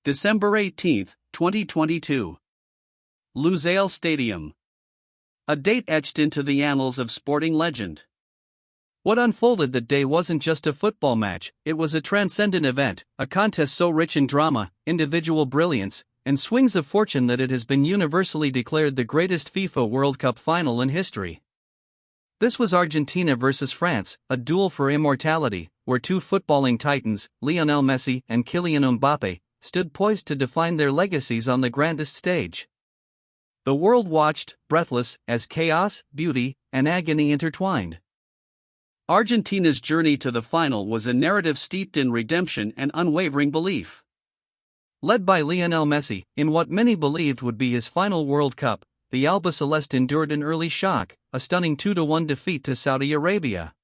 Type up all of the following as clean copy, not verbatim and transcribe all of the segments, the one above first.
December 18, 2022. Lusail Stadium. A date etched into the annals of sporting legend. What unfolded that day wasn't just a football match, it was a transcendent event, a contest so rich in drama, individual brilliance, and swings of fortune that it has been universally declared the greatest FIFA World Cup final in history. This was Argentina versus France, a duel for immortality, where two footballing titans, Lionel Messi and Kylian Mbappé, stood poised to define their legacies on the grandest stage. The world watched, breathless, as chaos, beauty, and agony intertwined. Argentina's journey to the final was a narrative steeped in redemption and unwavering belief. Led by Lionel Messi, in what many believed would be his final World Cup, the Albiceleste endured an early shock, a stunning 2-1 defeat to Saudi Arabia.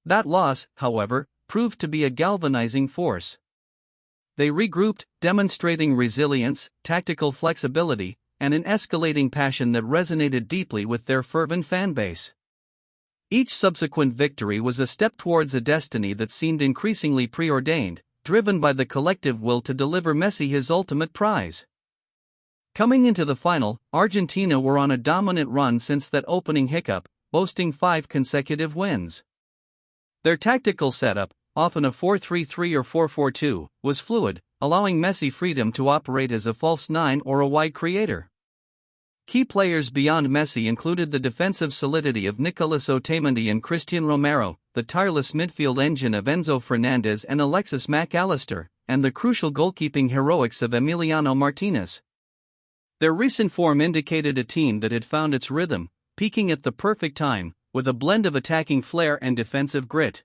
That loss, however, proved to be a galvanizing force. They regrouped, demonstrating resilience, tactical flexibility, and an escalating passion that resonated deeply with their fervent fanbase. Each subsequent victory was a step towards a destiny that seemed increasingly preordained, driven by the collective will to deliver Messi his ultimate prize. Coming into the final, Argentina were on a dominant run since that opening hiccup, boasting 5 consecutive wins. Their tactical setup, often a 4-3-3 or 4-4-2, was fluid, allowing Messi freedom to operate as a false nine or a wide creator. Key players beyond Messi included the defensive solidity of Nicolas Otamendi and Christian Romero, the tireless midfield engine of Enzo Fernandez and Alexis Mac Allister, and the crucial goalkeeping heroics of Emiliano Martinez. Their recent form indicated a team that had found its rhythm, peaking at the perfect time, with a blend of attacking flair and defensive grit.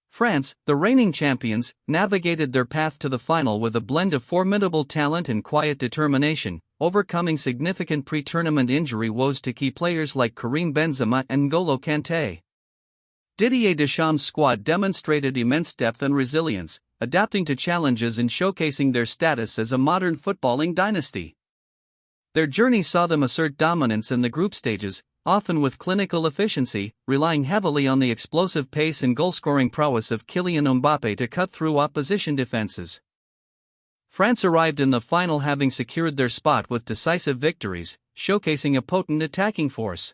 France, the reigning champions, navigated their path to the final with a blend of formidable talent and quiet determination, overcoming significant pre-tournament injury woes to key players like Karim Benzema and N'Golo Kanté. Didier Deschamps' squad demonstrated immense depth and resilience, adapting to challenges and showcasing their status as a modern footballing dynasty. Their journey saw them assert dominance in the group stages, often with clinical efficiency, relying heavily on the explosive pace and goal-scoring prowess of Kylian Mbappé to cut through opposition defenses. France arrived in the final having secured their spot with decisive victories, showcasing a potent attacking force.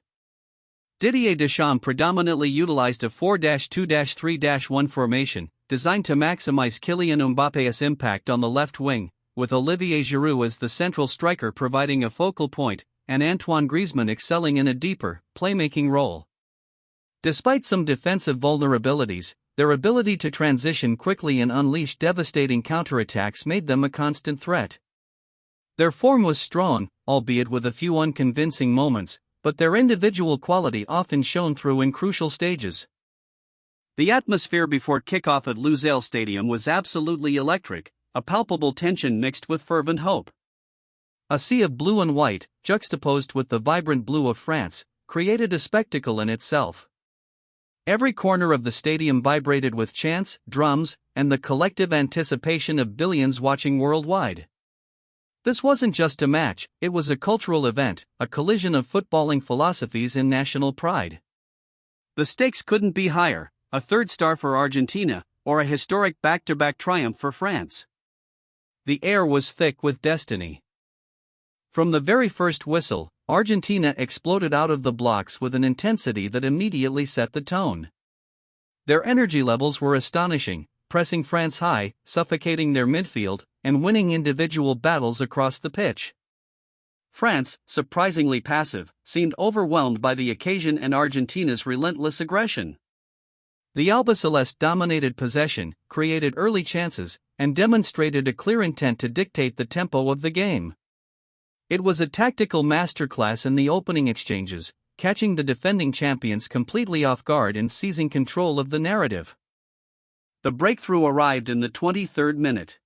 Didier Deschamps predominantly utilized a 4-2-3-1 formation, designed to maximize Kylian Mbappé's impact on the left wing, with Olivier Giroud as the central striker providing a focal point, and Antoine Griezmann excelling in a deeper, playmaking role. Despite some defensive vulnerabilities, their ability to transition quickly and unleash devastating counterattacks made them a constant threat. Their form was strong, albeit with a few unconvincing moments, but their individual quality often shone through in crucial stages. The atmosphere before kickoff at Lusail Stadium was absolutely electric, a palpable tension mixed with fervent hope. A sea of blue and white, juxtaposed with the vibrant blue of France, created a spectacle in itself. Every corner of the stadium vibrated with chants, drums, and the collective anticipation of billions watching worldwide. This wasn't just a match, it was a cultural event, a collision of footballing philosophies and national pride. The stakes couldn't be higher, a third star for Argentina, or a historic back-to-back triumph for France. The air was thick with destiny. From the very first whistle, Argentina exploded out of the blocks with an intensity that immediately set the tone. Their energy levels were astonishing, pressing France high, suffocating their midfield, and winning individual battles across the pitch. France, surprisingly passive, seemed overwhelmed by the occasion and Argentina's relentless aggression. The Albiceleste dominated possession, created early chances, and demonstrated a clear intent to dictate the tempo of the game. It was a tactical masterclass in the opening exchanges, catching the defending champions completely off guard and seizing control of the narrative. The breakthrough arrived in the 23rd minute.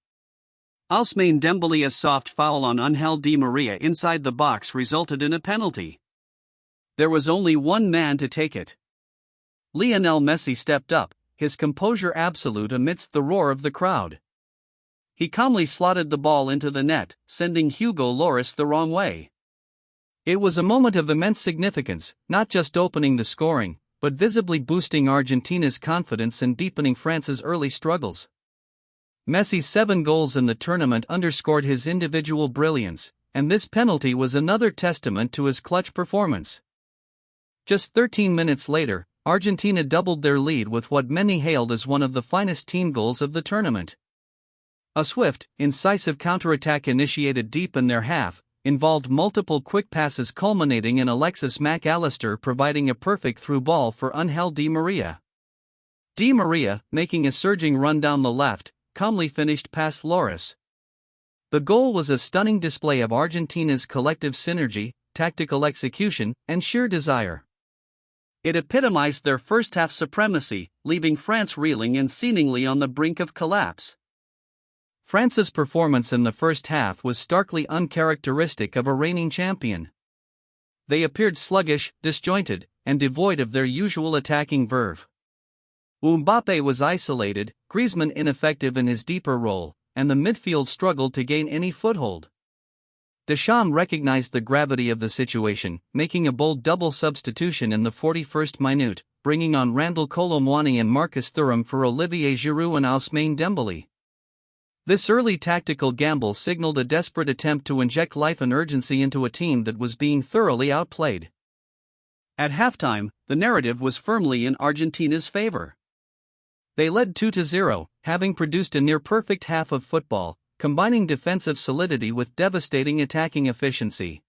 Ousmane Dembele's soft foul on Ángel Di María inside the box resulted in a penalty. There was only one man to take it. Lionel Messi stepped up, his composure absolute amidst the roar of the crowd. He calmly slotted the ball into the net, sending Hugo Lloris the wrong way. It was a moment of immense significance, not just opening the scoring, but visibly boosting Argentina's confidence and deepening France's early struggles. Messi's 7 goals in the tournament underscored his individual brilliance, and this penalty was another testament to his clutch performance. Just 13 minutes later, Argentina doubled their lead with what many hailed as one of the finest team goals of the tournament. A swift, incisive counterattack initiated deep in their half, involved multiple quick passes culminating in Alexis Mac Allister providing a perfect through ball for Angel Di Maria. Di Maria, making a surging run down the left, calmly finished past Flores. The goal was a stunning display of Argentina's collective synergy, tactical execution, and sheer desire. It epitomized their first-half supremacy, leaving France reeling and seemingly on the brink of collapse. France's performance in the first half was starkly uncharacteristic of a reigning champion. They appeared sluggish, disjointed, and devoid of their usual attacking verve. Mbappé was isolated, Griezmann ineffective in his deeper role, and the midfield struggled to gain any foothold. Deschamps recognized the gravity of the situation, making a bold double substitution in the 41st minute, bringing on Randal Kolo Muani and Marcus Thuram for Olivier Giroud and Ousmane Dembélé. This early tactical gamble signaled a desperate attempt to inject life and urgency into a team that was being thoroughly outplayed. At halftime, the narrative was firmly in Argentina's favor. They led 2-0, having produced a near-perfect half of football, combining defensive solidity with devastating attacking efficiency.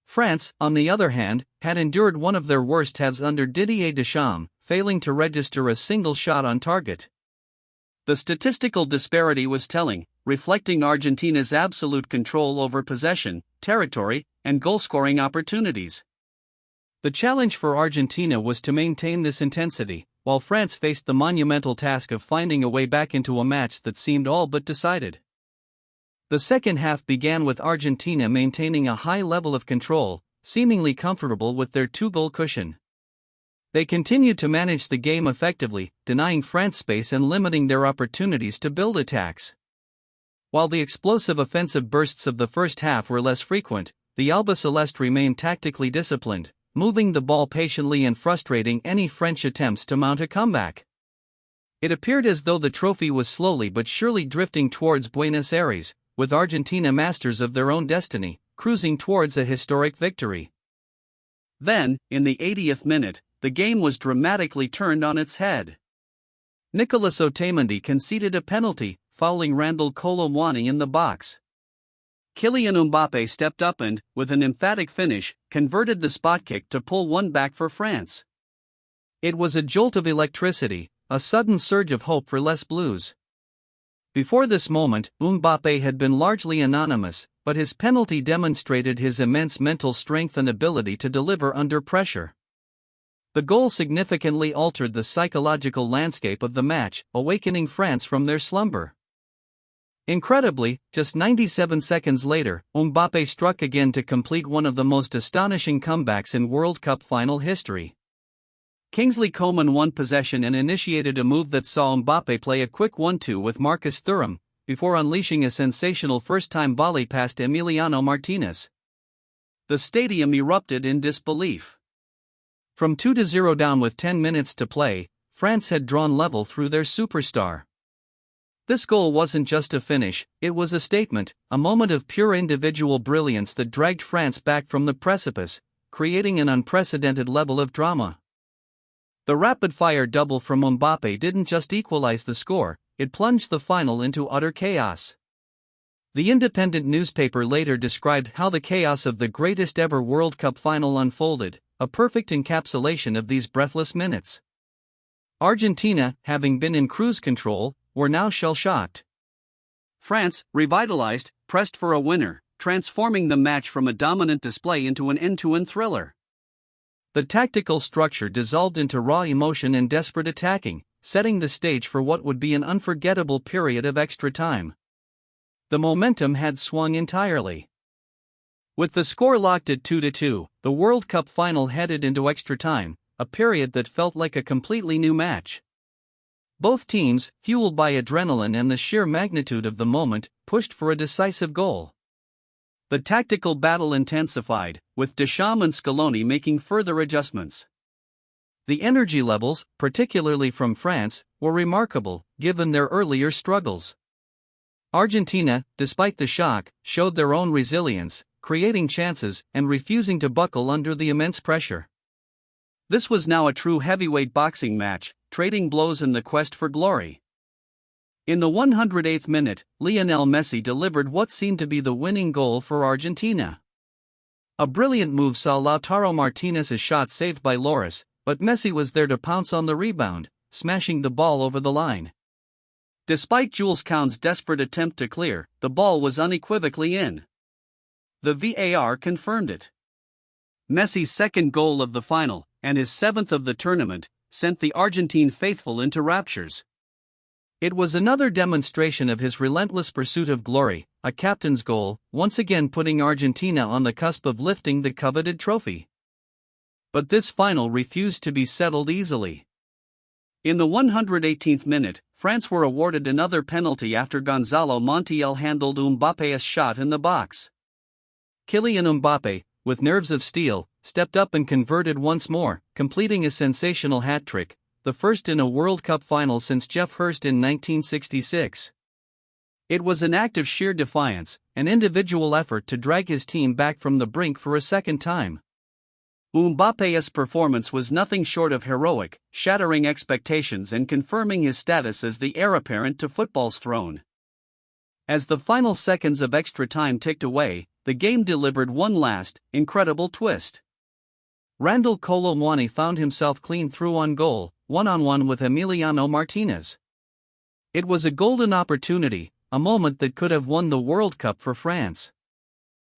France, on the other hand, had endured one of their worst halves under Didier Deschamps, failing to register a single shot on target. The statistical disparity was telling, reflecting Argentina's absolute control over possession, territory, and goal-scoring opportunities. The challenge for Argentina was to maintain this intensity, while France faced the monumental task of finding a way back into a match that seemed all but decided. The second half began with Argentina maintaining a high level of control, seemingly comfortable with their 2-goal cushion. They continued to manage the game effectively, denying France space and limiting their opportunities to build attacks. While the explosive offensive bursts of the first half were less frequent, the Albiceleste remained tactically disciplined, moving the ball patiently and frustrating any French attempts to mount a comeback. It appeared as though the trophy was slowly but surely drifting towards Buenos Aires, with Argentina masters of their own destiny, cruising towards a historic victory. Then, in the 80th minute, the game was dramatically turned on its head. Nicolas Otamendi conceded a penalty, fouling Randal Kolo Muani in the box. Kylian Mbappé stepped up and, with an emphatic finish, converted the spot kick to pull one back for France. It was a jolt of electricity, a sudden surge of hope for Les Bleus. Before this moment, Mbappé had been largely anonymous, but his penalty demonstrated his immense mental strength and ability to deliver under pressure. The goal significantly altered the psychological landscape of the match, awakening France from their slumber. Incredibly, just 97 seconds later, Mbappé struck again to complete one of the most astonishing comebacks in World Cup final history. Kingsley Coman won possession and initiated a move that saw Mbappé play a quick 1-2 with Marcus Thuram, before unleashing a sensational first-time volley past Emiliano Martinez. The stadium erupted in disbelief. From 2-0 down with 10 minutes to play, France had drawn level through their superstar. This goal wasn't just a finish, it was a statement, a moment of pure individual brilliance that dragged France back from the precipice, creating an unprecedented level of drama. The rapid-fire double from Mbappé didn't just equalize the score, it plunged the final into utter chaos. The Independent newspaper later described how the chaos of the greatest ever World Cup final unfolded, a perfect encapsulation of these breathless minutes. Argentina, having been in cruise control, were now shell-shocked. France, revitalized, pressed for a winner, transforming the match from a dominant display into an end-to-end thriller. The tactical structure dissolved into raw emotion and desperate attacking, setting the stage for what would be an unforgettable period of extra time. The momentum had swung entirely. With the score locked at 2-2, the World Cup final headed into extra time, a period that felt like a completely new match. Both teams, fueled by adrenaline and the sheer magnitude of the moment, pushed for a decisive goal. The tactical battle intensified, with Deschamps and Scaloni making further adjustments. The energy levels, particularly from France, were remarkable, given their earlier struggles. Argentina, despite the shock, showed their own resilience, creating chances and refusing to buckle under the immense pressure. This was now a true heavyweight boxing match, trading blows in the quest for glory. In the 108th minute, Lionel Messi delivered what seemed to be the winning goal for Argentina. A brilliant move saw Lautaro Martinez's shot saved by Lloris, but Messi was there to pounce on the rebound, smashing the ball over the line. Despite Jules Koundé's desperate attempt to clear, the ball was unequivocally in. The VAR confirmed it. Messi's second goal of the final, and his seventh of the tournament, sent the Argentine faithful into raptures. It was another demonstration of his relentless pursuit of glory, a captain's goal, once again putting Argentina on the cusp of lifting the coveted trophy. But this final refused to be settled easily. In the 118th minute, France were awarded another penalty after Gonzalo Montiel handled Mbappé's shot in the box. Kylian Mbappé, with nerves of steel, stepped up and converted once more, completing a sensational hat-trick, the first in a World Cup final since Geoff Hurst in 1966. It was an act of sheer defiance, an individual effort to drag his team back from the brink for a second time. Mbappé's performance was nothing short of heroic, shattering expectations and confirming his status as the heir apparent to football's throne. As the final seconds of extra time ticked away, the game delivered one last, incredible twist. Randal Kolo Muani found himself clean through on goal, one-on-one with Emiliano Martinez. It was a golden opportunity, a moment that could have won the World Cup for France.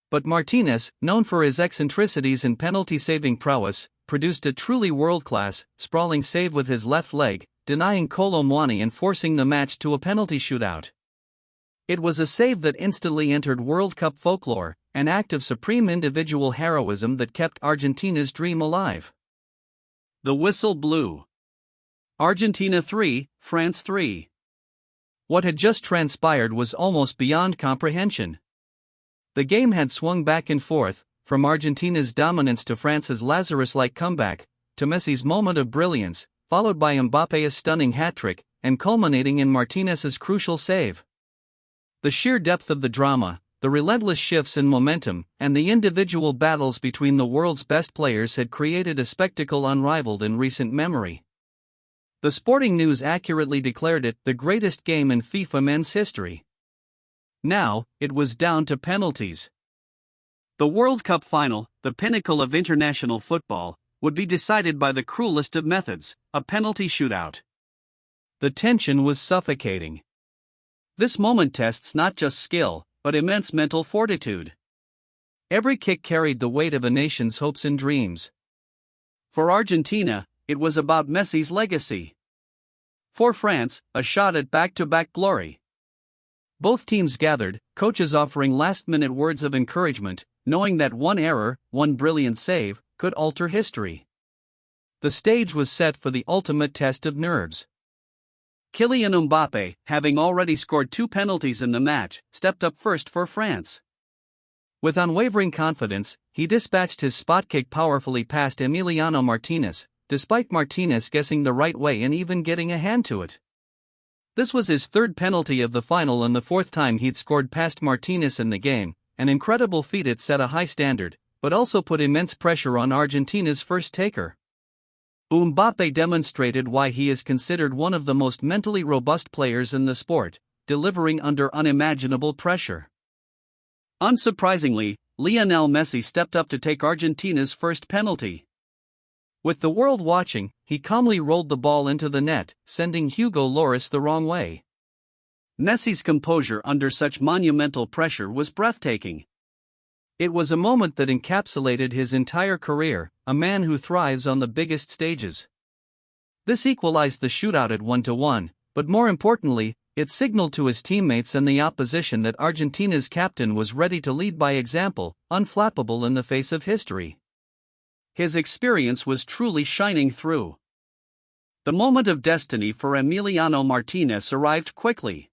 But Martinez, known for his eccentricities and penalty-saving prowess, produced a truly world-class, sprawling save with his left leg, denying Kolo Muani and forcing the match to a penalty shootout. It was a save that instantly entered World Cup folklore, an act of supreme individual heroism that kept Argentina's dream alive. The whistle blew. Argentina 3, France 3. What had just transpired was almost beyond comprehension. The game had swung back and forth, from Argentina's dominance to France's Lazarus-like comeback, to Messi's moment of brilliance, followed by Mbappé's stunning hat-trick, and culminating in Martinez's crucial save. The sheer depth of the drama, the relentless shifts in momentum, and the individual battles between the world's best players had created a spectacle unrivaled in recent memory. The Sporting News accurately declared it the greatest game in FIFA men's history. Now, it was down to penalties. The World Cup final, the pinnacle of international football, would be decided by the cruelest of methods, a penalty shootout. The tension was suffocating. This moment tests not just skill, but immense mental fortitude. Every kick carried the weight of a nation's hopes and dreams. For Argentina, it was about Messi's legacy. For France, a shot at back-to-back glory. Both teams gathered, coaches offering last-minute words of encouragement, knowing that one error, one brilliant save, could alter history. The stage was set for the ultimate test of nerves. Kylian Mbappé, having already scored 2 penalties in the match, stepped up first for France. With unwavering confidence, he dispatched his spot kick powerfully past Emiliano Martinez, despite Martinez guessing the right way and even getting a hand to it. This was his third penalty of the final and the fourth time he'd scored past Martinez in the game, an incredible feat. It set a high standard, but also put immense pressure on Argentina's first taker. Mbappé demonstrated why he is considered one of the most mentally robust players in the sport, delivering under unimaginable pressure. Unsurprisingly, Lionel Messi stepped up to take Argentina's first penalty. With the world watching, he calmly rolled the ball into the net, sending Hugo Lloris the wrong way. Messi's composure under such monumental pressure was breathtaking. It was a moment that encapsulated his entire career, a man who thrives on the biggest stages. This equalized the shootout at 1-1, but more importantly, it signaled to his teammates and the opposition that Argentina's captain was ready to lead by example, unflappable in the face of history. His experience was truly shining through. The moment of destiny for Emiliano Martinez arrived quickly.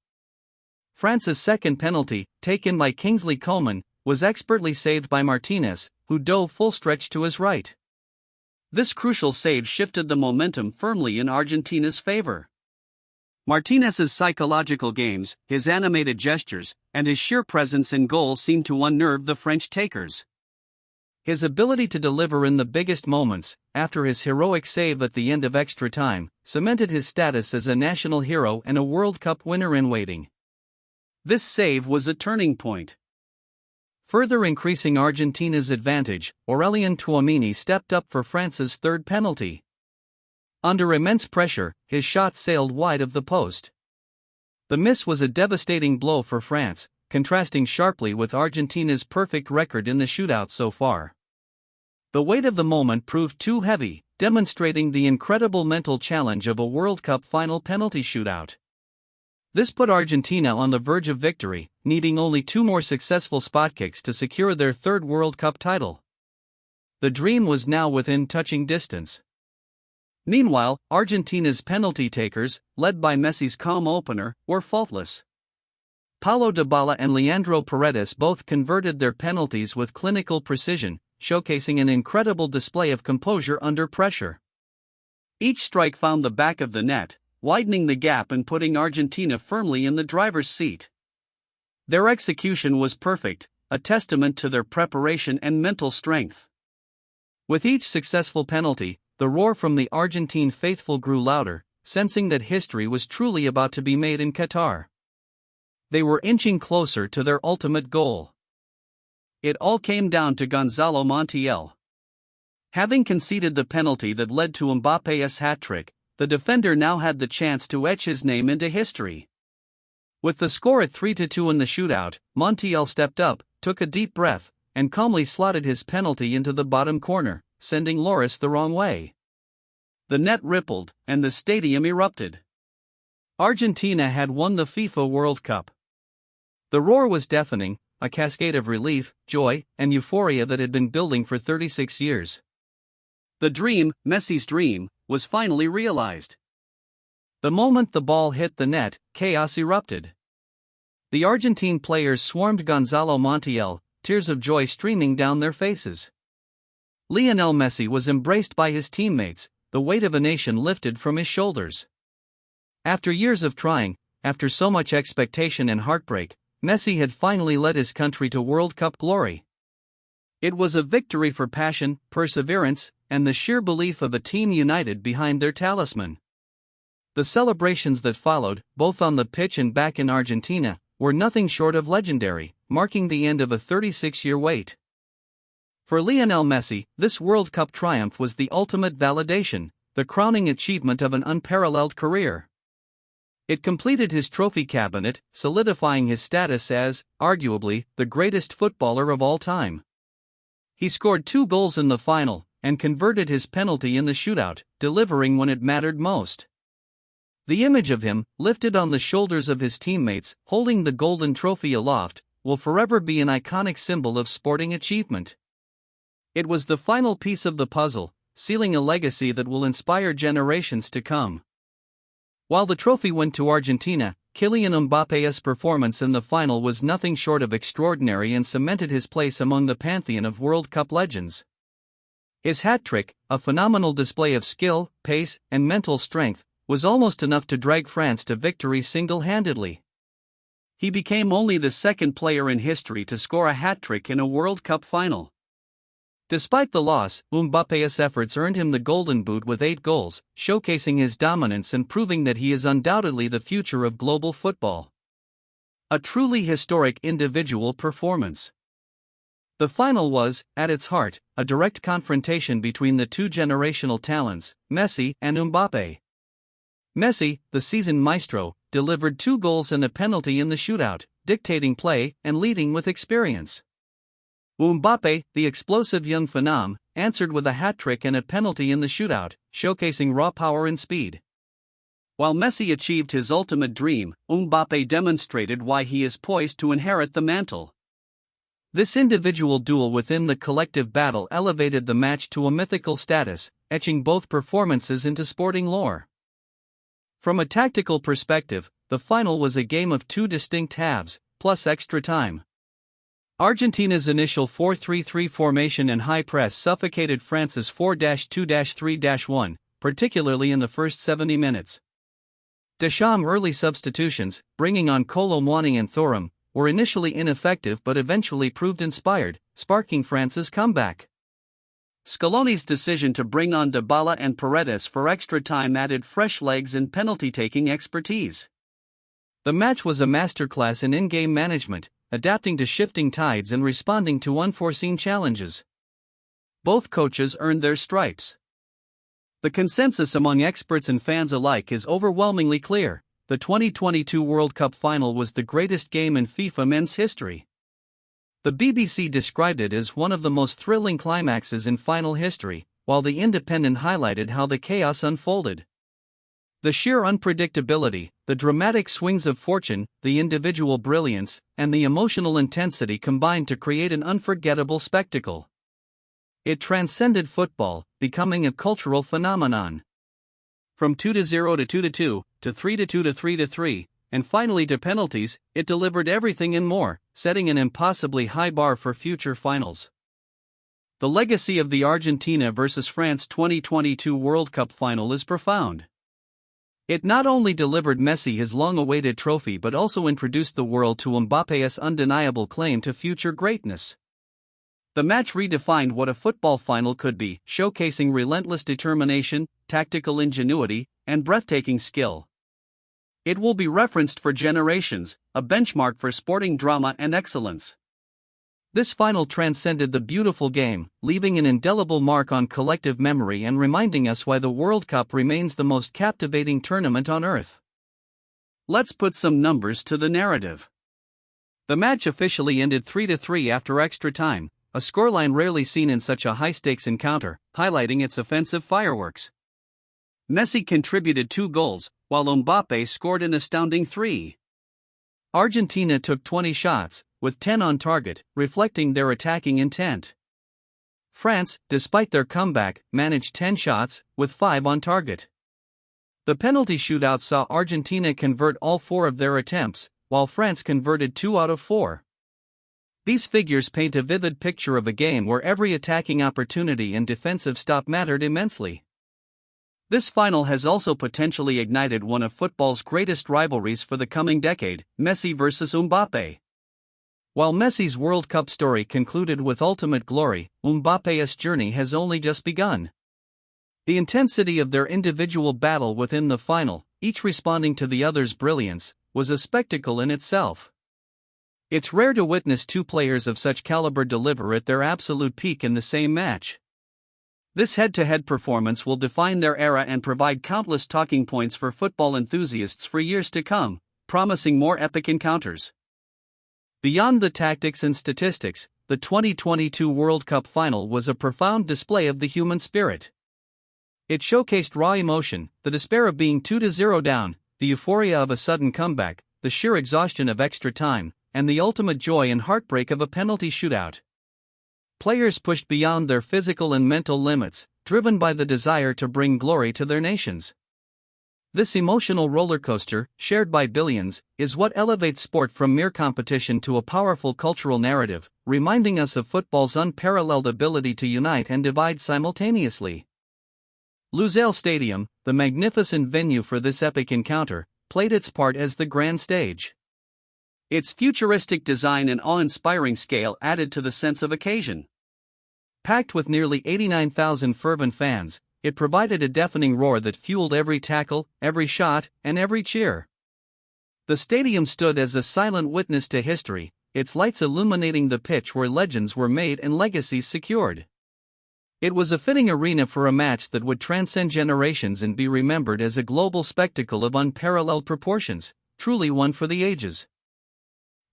France's second penalty, taken by Kingsley Coman, was expertly saved by Martinez, who dove full stretch to his right. This crucial save shifted the momentum firmly in Argentina's favor. Martinez's psychological games, his animated gestures, and his sheer presence in goal seemed to unnerve the French takers. His ability to deliver in the biggest moments, after his heroic save at the end of extra time, cemented his status as a national hero and a World Cup winner in waiting. This save was a turning point. Further increasing Argentina's advantage, Aurélien Tchouaméni stepped up for France's third penalty. Under immense pressure, his shot sailed wide of the post. The miss was a devastating blow for France, contrasting sharply with Argentina's perfect record in the shootout so far. The weight of the moment proved too heavy, demonstrating the incredible mental challenge of a World Cup final penalty shootout. This put Argentina on the verge of victory, needing only 2 more successful spot kicks to secure their third World Cup title. The dream was now within touching distance. Meanwhile, Argentina's penalty takers, led by Messi's calm opener, were faultless. Paulo Dybala and Leandro Paredes both converted their penalties with clinical precision, showcasing an incredible display of composure under pressure. Each strike found the back of the net, widening the gap and putting Argentina firmly in the driver's seat. Their execution was perfect, a testament to their preparation and mental strength. With each successful penalty, the roar from the Argentine faithful grew louder, sensing that history was truly about to be made in Qatar. They were inching closer to their ultimate goal. It all came down to Gonzalo Montiel. Having conceded the penalty that led to Mbappé's hat-trick, the defender now had the chance to etch his name into history. With the score at 3-2 in the shootout, Montiel stepped up, took a deep breath, and calmly slotted his penalty into the bottom corner, sending Lloris the wrong way. The net rippled, and the stadium erupted. Argentina had won the FIFA World Cup. The roar was deafening, a cascade of relief, joy, and euphoria that had been building for 36 years. The dream, Messi's dream, was finally realized. The moment the ball hit the net, chaos erupted. The Argentine players swarmed Gonzalo Montiel, tears of joy streaming down their faces. Lionel Messi was embraced by his teammates, the weight of a nation lifted from his shoulders. After years of trying, after so much expectation and heartbreak, Messi had finally led his country to World Cup glory. It was a victory for passion, perseverance, and the sheer belief of a team united behind their talisman. The celebrations that followed, both on the pitch and back in Argentina, were nothing short of legendary, marking the end of a 36-year wait. For Lionel Messi, this World Cup triumph was the ultimate validation, the crowning achievement of an unparalleled career. It completed his trophy cabinet, solidifying his status as, arguably, the greatest footballer of all time. He scored 2 goals in the final, and converted his penalty in the shootout, delivering when it mattered most. The image of him, lifted on the shoulders of his teammates, holding the golden trophy aloft, will forever be an iconic symbol of sporting achievement. It was the final piece of the puzzle, sealing a legacy that will inspire generations to come. While the trophy went to Argentina, Kylian Mbappé's performance in the final was nothing short of extraordinary and cemented his place among the pantheon of World Cup legends. His hat-trick, a phenomenal display of skill, pace, and mental strength, was almost enough to drag France to victory single-handedly. He became only the second player in history to score a hat-trick in a World Cup final. Despite the loss, Mbappé's efforts earned him the Golden Boot with 8 goals, showcasing his dominance and proving that he is undoubtedly the future of global football. A truly historic individual performance. The final was, at its heart, a direct confrontation between the 2 generational talents, Messi and Mbappé. Messi, the seasoned maestro, delivered 2 goals and a penalty in the shootout, dictating play and leading with experience. Mbappé, the explosive young phenom, answered with a hat-trick and a penalty in the shootout, showcasing raw power and speed. While Messi achieved his ultimate dream, Mbappé demonstrated why he is poised to inherit the mantle. This individual duel within the collective battle elevated the match to a mythical status, etching both performances into sporting lore. From a tactical perspective, the final was a game of 2 distinct halves, plus extra time. Argentina's initial 4-3-3 formation and high press suffocated France's 4-2-3-1, particularly in the first 70 minutes. Deschamps' early substitutions, bringing on Kolo Muani and Thuram, were initially ineffective but eventually proved inspired, sparking France's comeback. Scaloni's decision to bring on Dybala and Paredes for extra time added fresh legs and penalty-taking expertise. The match was a masterclass in in-game management, adapting to shifting tides and responding to unforeseen challenges. Both coaches earned their stripes. The consensus among experts and fans alike is overwhelmingly clear: the 2022 World Cup Final was the greatest game in FIFA men's history. The BBC described it as one of the most thrilling climaxes in final history, while The Independent highlighted how the chaos unfolded. The sheer unpredictability, the dramatic swings of fortune, the individual brilliance, and the emotional intensity combined to create an unforgettable spectacle. It transcended football, becoming a cultural phenomenon. From 2-0 to 2-2, to 3-2 to 3-3, and finally to penalties, it delivered everything and more, setting an impossibly high bar for future finals. The legacy of the Argentina vs France 2022 World Cup Final is profound. It not only delivered Messi his long-awaited trophy but also introduced the world to Mbappé's undeniable claim to future greatness. The match redefined what a football final could be, showcasing relentless determination, tactical ingenuity, and breathtaking skill. It will be referenced for generations, a benchmark for sporting drama and excellence. This final transcended the beautiful game, leaving an indelible mark on collective memory and reminding us why the World Cup remains the most captivating tournament on earth. Let's put some numbers to the narrative. The match officially ended 3-3 after extra time, a scoreline rarely seen in such a high-stakes encounter, highlighting its offensive fireworks. Messi contributed 2 goals, while Mbappé scored an astounding 3. Argentina took 20 shots, with 10 on target, reflecting their attacking intent. France, despite their comeback, managed 10 shots, with 5 on target. The penalty shootout saw Argentina convert all 4 of their attempts, while France converted 2 out of 4. These figures paint a vivid picture of a game where every attacking opportunity and defensive stop mattered immensely. This final has also potentially ignited one of football's greatest rivalries for the coming decade, Messi vs Mbappé. While Messi's World Cup story concluded with ultimate glory, Mbappé's journey has only just begun. The intensity of their individual battle within the final, each responding to the other's brilliance, was a spectacle in itself. It's rare to witness 2 players of such caliber deliver at their absolute peak in the same match. This head-to-head performance will define their era and provide countless talking points for football enthusiasts for years to come, promising more epic encounters. Beyond the tactics and statistics, the 2022 World Cup Final was a profound display of the human spirit. It showcased raw emotion, the despair of being 2-0 down, the euphoria of a sudden comeback, the sheer exhaustion of extra time, and the ultimate joy and heartbreak of a penalty shootout. Players pushed beyond their physical and mental limits, driven by the desire to bring glory to their nations. This emotional rollercoaster, shared by billions, is what elevates sport from mere competition to a powerful cultural narrative, reminding us of football's unparalleled ability to unite and divide simultaneously. Lusail Stadium, the magnificent venue for this epic encounter, played its part as the grand stage. Its futuristic design and awe-inspiring scale added to the sense of occasion. Packed with nearly 89,000 fervent fans, it provided a deafening roar that fueled every tackle, every shot, and every cheer. The stadium stood as a silent witness to history, its lights illuminating the pitch where legends were made and legacies secured. It was a fitting arena for a match that would transcend generations and be remembered as a global spectacle of unparalleled proportions, truly one for the ages.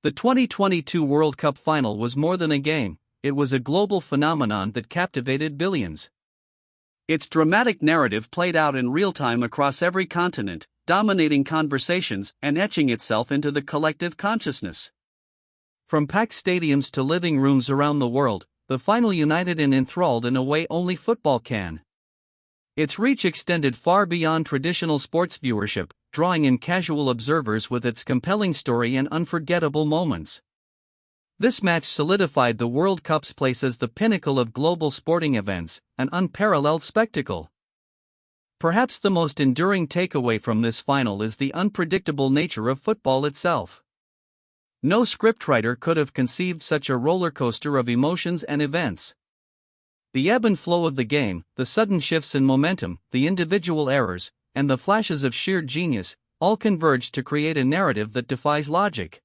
The 2022 World Cup Final was more than a game, it was a global phenomenon that captivated billions. Its dramatic narrative played out in real time across every continent, dominating conversations and etching itself into the collective consciousness. From packed stadiums to living rooms around the world, the final united and enthralled in a way only football can. Its reach extended far beyond traditional sports viewership, drawing in casual observers with its compelling story and unforgettable moments. This match solidified the World Cup's place as the pinnacle of global sporting events, an unparalleled spectacle. Perhaps the most enduring takeaway from this final is the unpredictable nature of football itself. No scriptwriter could have conceived such a roller coaster of emotions and events. The ebb and flow of the game, the sudden shifts in momentum, the individual errors, and the flashes of sheer genius, all converged to create a narrative that defies logic.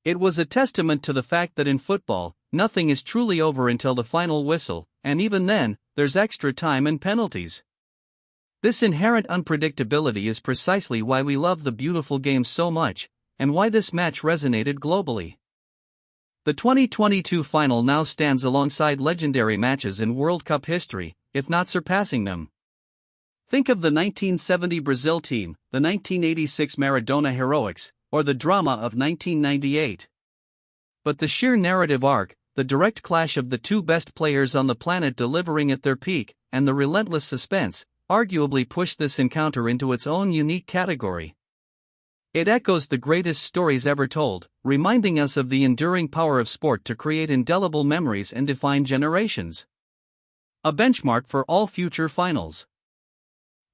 It was a testament to the fact that in football, nothing is truly over until the final whistle, and even then, there's extra time and penalties. This inherent unpredictability is precisely why we love the beautiful game so much, and why this match resonated globally. The 2022 final now stands alongside legendary matches in World Cup history, if not surpassing them. Think of the 1970 Brazil team, the 1986 Maradona heroics, or the drama of 1998. But the sheer narrative arc, the direct clash of the two best players on the planet delivering at their peak, and the relentless suspense, arguably pushed this encounter into its own unique category. It echoes the greatest stories ever told, reminding us of the enduring power of sport to create indelible memories and define generations. A benchmark for all future finals.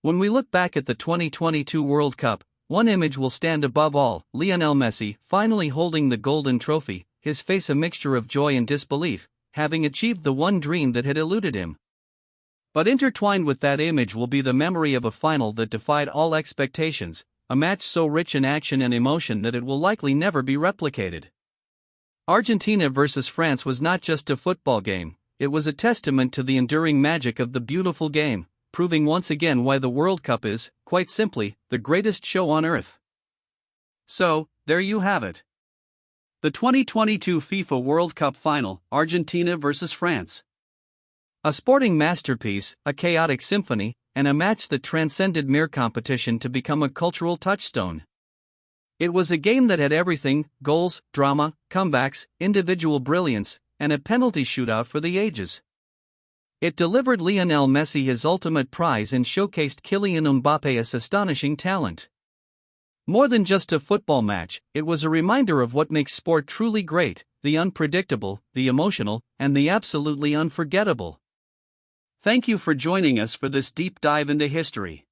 When we look back at the 2022 World Cup, one image will stand above all: Lionel Messi finally holding the golden trophy, his face a mixture of joy and disbelief, having achieved the one dream that had eluded him. But intertwined with that image will be the memory of a final that defied all expectations, a match so rich in action and emotion that it will likely never be replicated. Argentina versus France was not just a football game, it was a testament to the enduring magic of the beautiful game, proving once again why the World Cup is, quite simply, the greatest show on earth. So, there you have it. The 2022 FIFA World Cup Final, Argentina versus France. A sporting masterpiece, a chaotic symphony, and a match that transcended mere competition to become a cultural touchstone. It was a game that had everything: goals, drama, comebacks, individual brilliance, and a penalty shootout for the ages. It delivered Lionel Messi his ultimate prize and showcased Kylian Mbappe's astonishing talent. More than just a football match, it was a reminder of what makes sport truly great: the unpredictable, the emotional, and the absolutely unforgettable. Thank you for joining us for this deep dive into history.